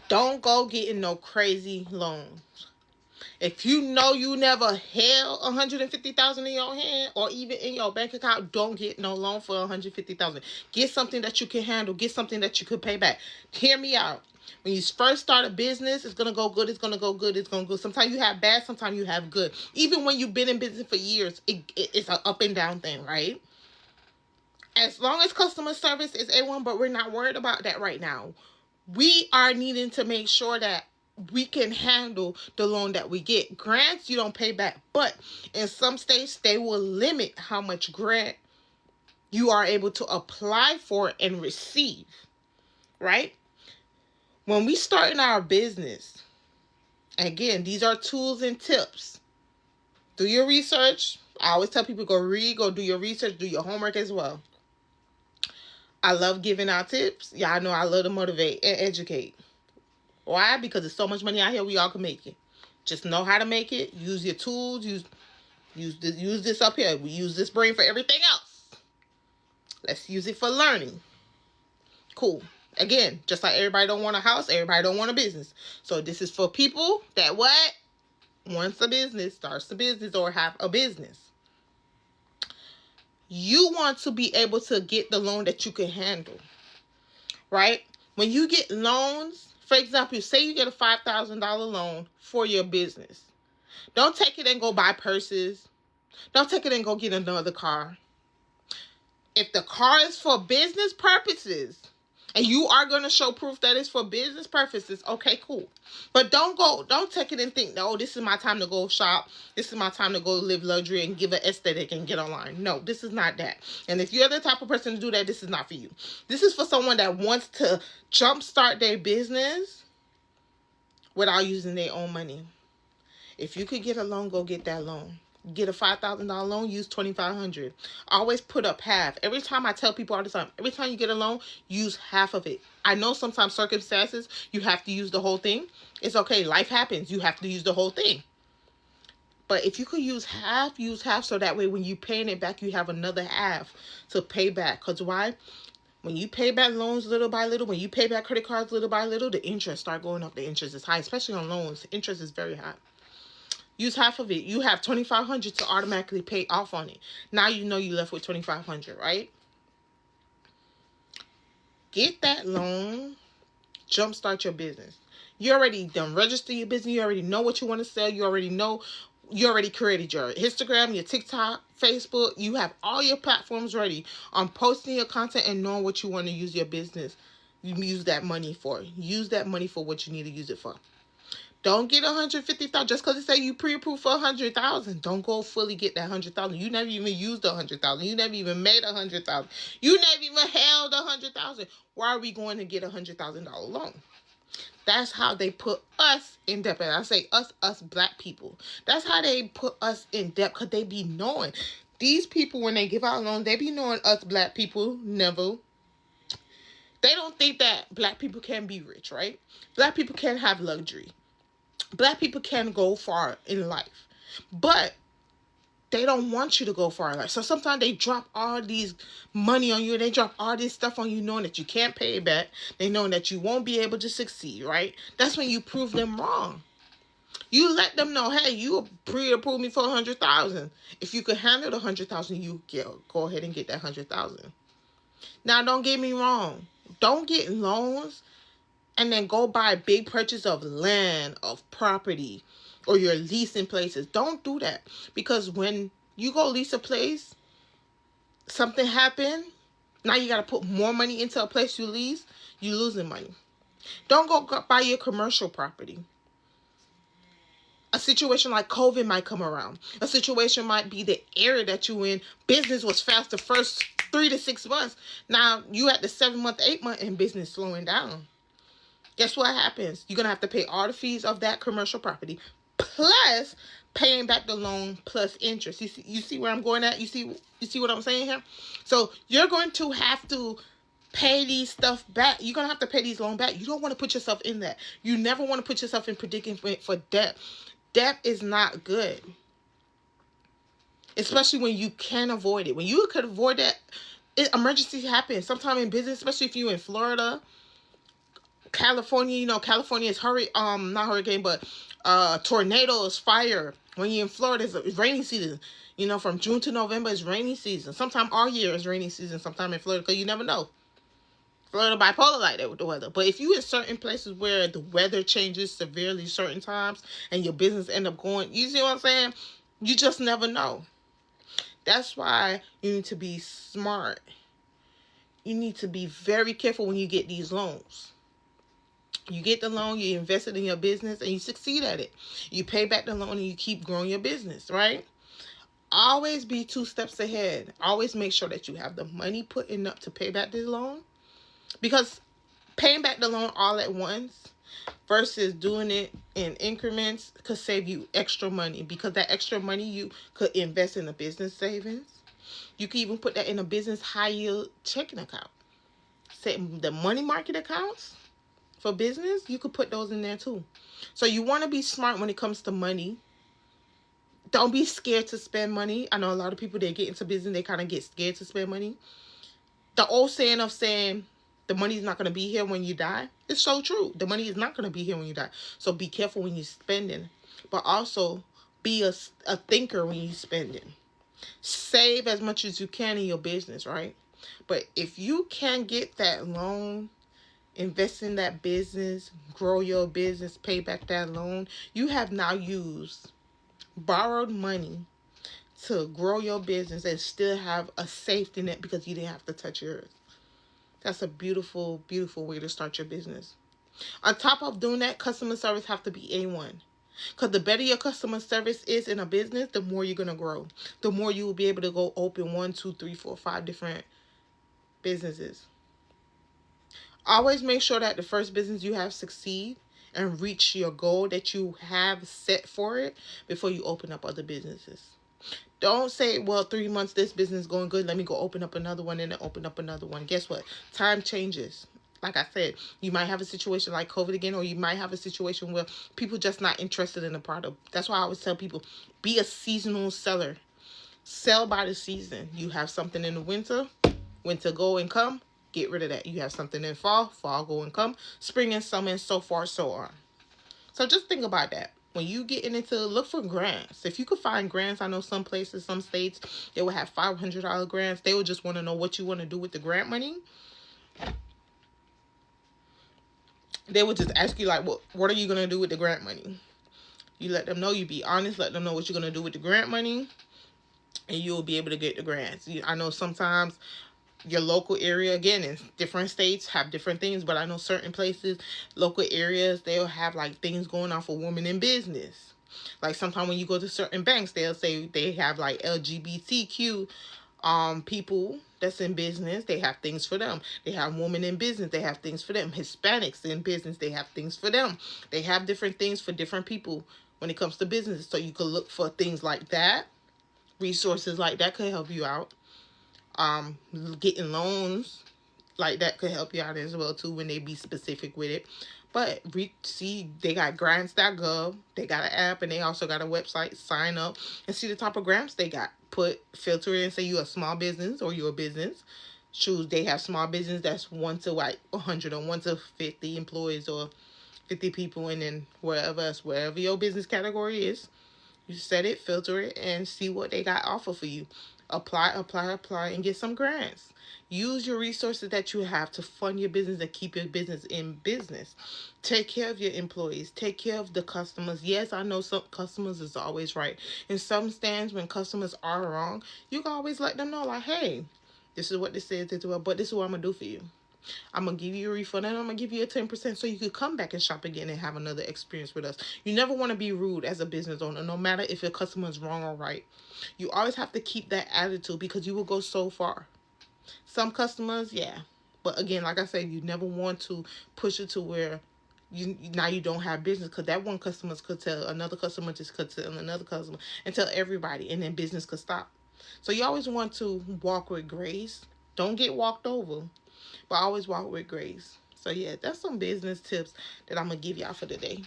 Don't go getting no crazy loans. If you know you never held 150,000 in your hand or even in your bank account, don't get no loan for 150,000. Get something that you can handle. Get something that you could pay back. Hear me out. When you first start a business, it's gonna go good. It's gonna go good. It's gonna go. Sometimes you have bad. Sometimes you have good. Even when you've been in business for years, it's an up and down thing, right? As long as customer service is A1, but we're not worried about that right now. We are needing to make sure that we can handle the loan that we get. Grants you don't pay back, but in some states they will limit how much grant you are able to apply for and receive, right? When we start in our business, again, these are tools and tips. Do your research. I always tell people, go read, go do your research, do your homework as well. I love giving out tips. Y'all know I love to motivate and educate. Why? Because there's so much money out here, we all can make it. Just know how to make it. Use your tools. Use this up here. We use this brain for everything else. Let's use it for learning. Cool. Again, just like everybody don't want a house, everybody don't want a business. So this is for people that what? Wants a business, starts a business, or have a business. You want to be able to get the loan that you can handle, right? When you get loans, for example, say you get a $5,000 loan for your business. Don't take it and go buy purses. Don't take it and go get another car. If the car is for business purposes, and you are going to show proof that it's for business purposes, okay, cool. But don't take it and think, oh, this is my time to go shop. This is my time to go live luxury and give an aesthetic and get online. No, this is not that. And if you're the type of person to do that, this is not for you. This is for someone that wants to jumpstart their business without using their own money. If you could get a loan, go get that loan. Get a $5,000 loan, use $2,500. Always put up half. Every time I tell people all the time, every time you get a loan, use half of it. I know sometimes circumstances, you have to use the whole thing. It's okay. Life happens. You have to use the whole thing. But if you could use half so that way when you paying it back, you have another half to pay back. Because why? When you pay back loans little by little, when you pay back credit cards little by little, the interest start going up. The interest is high, especially on loans. Interest is very high. Use half of it. You have $2,500 to automatically pay off on it. Now you know you left with $2,500, right? Get that loan. Jumpstart your business. You already done register your business. You already know what you want to sell. You already know. You already created your Instagram, your TikTok, Facebook. You have all your platforms ready on posting your content and knowing what you want to use your business. You use that money for. Use that money for what you need to use it for. Don't get 150,000 just because it say you pre-approved for 100,000. Don't go fully get that 100,000. You never even used 100,000. You never even made 100,000. You never even held 100,000. Why are we going to get $100,000 loan? That's how they put us in debt. And I say us black people. That's how they put us in debt, because they be knowing. These people, when they give out loans, they be knowing us black people never. They don't think that black people can be rich, right? Black people can have luxury. Black people can go far in life, but they don't want you to go far in life. So sometimes they drop all these money on you. They drop all this stuff on you knowing that you can't pay it back. They know that you won't be able to succeed, right? That's when you prove them wrong. You let them know, hey, you pre-approved me for 100,000. If you could handle the 100,000, you go ahead and get that 100,000. Now, don't get me wrong. Don't get loans and then go buy a big purchase of land, of property, or you're leasing places. Don't do that. Because when you go lease a place, something happened, now you got to put more money into a place you lease, you're losing money. Don't go buy your commercial property. A situation like COVID might come around. A situation might be the area that you in. Business was fast the first 3 to 6 months. Now you at the 7 month, 8 month and business slowing down. Guess what happens? You're going to have to pay all the fees of that commercial property, plus paying back the loan plus interest. You see where I'm going at? You see what I'm saying here? So you're going to have to pay these stuff back. You're going to have to pay these loans back. You don't want to put yourself in that. You never want to put yourself in predicament for debt. Debt is not good. Especially when you can avoid it. When you could avoid that, emergencies happen. Sometimes in business, especially if you're in Florida, California, California is not hurricane, but tornadoes, fire. When you're in Florida, it's rainy season. From June to November is rainy season. Sometime all year is rainy season. Sometime in Florida, because you never know. Florida bipolar like that with the weather. But if you in certain places where the weather changes severely certain times and your business end up going, you see what I'm saying? You just never know. That's why you need to be smart. You need to be very careful when you get these loans. You get the loan, you invest it in your business, and you succeed at it. You pay back the loan and you keep growing your business, right? Always be 2 steps ahead. Always make sure that you have the money put in up to pay back the loan. Because paying back the loan all at once versus doing it in increments could save you extra money. Because that extra money you could invest in a business savings. You could even put that in a business high yield checking account. Say the money market accounts for business, you could put those in there too. So you want to be smart when it comes to money. Don't be scared to spend money. I know a lot of people, they get into business, they kind of get scared to spend money. The old saying of saying the money's not going to be here when you die, it's so true. The money is not going to be here when you die. So be careful when you're spending. But also be a thinker when you're spending. Save as much as you can in your business, right? But if you can get that loan, invest in that business, grow your business, pay back that loan, you have now used borrowed money to grow your business and still have a safety net because you didn't have to touch yours. That's a beautiful, beautiful way to start your business. On top of doing that, customer service have to be A1. Because the better your customer service is in a business, the more you're going to grow. The more you will be able to go open 1, 2, 3, 4, 5 different businesses. Always make sure that the first business you have succeed and reach your goal that you have set for it before you open up other businesses. Don't say, well, 3 months, this business is going good, let me go open up another one and then open up another one. Guess what? Time changes. Like I said, you might have a situation like COVID again, or you might have a situation where people just not interested in the product. That's why I always tell people, be a seasonal seller. Sell by the season. You have something in the winter go and come, get rid of that. You have something in fall go and come, spring and summer, and so far, so on. So just think about that. When you getting into, look for grants. If you could find grants, I know some places, some states, they will have $500 grants. They will just want to know what you want to do with the grant money. They would just ask you, like, what are you going to do with the grant money? You let them know, you be honest, let them know what you're going to do with the grant money, and you'll be able to get the grants. I know sometimes your local area, again, in different states have different things, but I know certain places, local areas, they'll have like things going on for women in business. Like sometimes when you go to certain banks, they'll say they have like LGBTQ people that's in business, they have things for them. They have women in business, they have things for them. Hispanics in business, they have things for them. They have different things for different people when it comes to business. So you could look for things like that. Resources like that could help you out. Getting loans like that could help you out as well too when they be specific with it. But see, they got grants.gov, they got an app, and they also got a website. Sign up and see the type of grants they got. Filter in, say you're a small business or you're a business. Choose, they have small business that's 1 to like 100 or 1 to 50 employees or 50 people, and then wherever your business category is, you set it, filter it, and see what they got offer for you. Apply, and get some grants. Use your resources that you have to fund your business and keep your business in business. Take care of your employees. Take care of the customers. Yes, I know some customers is always right. In some stands, when customers are wrong, you can always let them know, like, hey, this is what this is, but this is what I'm going to do for you. I'm going to give you a refund, and I'm going to give you a 10% so you could come back and shop again and have another experience with us. You never want to be rude as a business owner, no matter if your customer is wrong or right. You always have to keep that attitude because you will go so far. Some customers, yeah. But again, like I said, you never want to push it to where you don't have business, because that one customer could tell another customer, just could tell another customer, and tell everybody, and then business could stop. So you always want to walk with grace. Don't get walked over, but always walk with grace. So yeah, that's some business tips that I'm going to give y'all for today.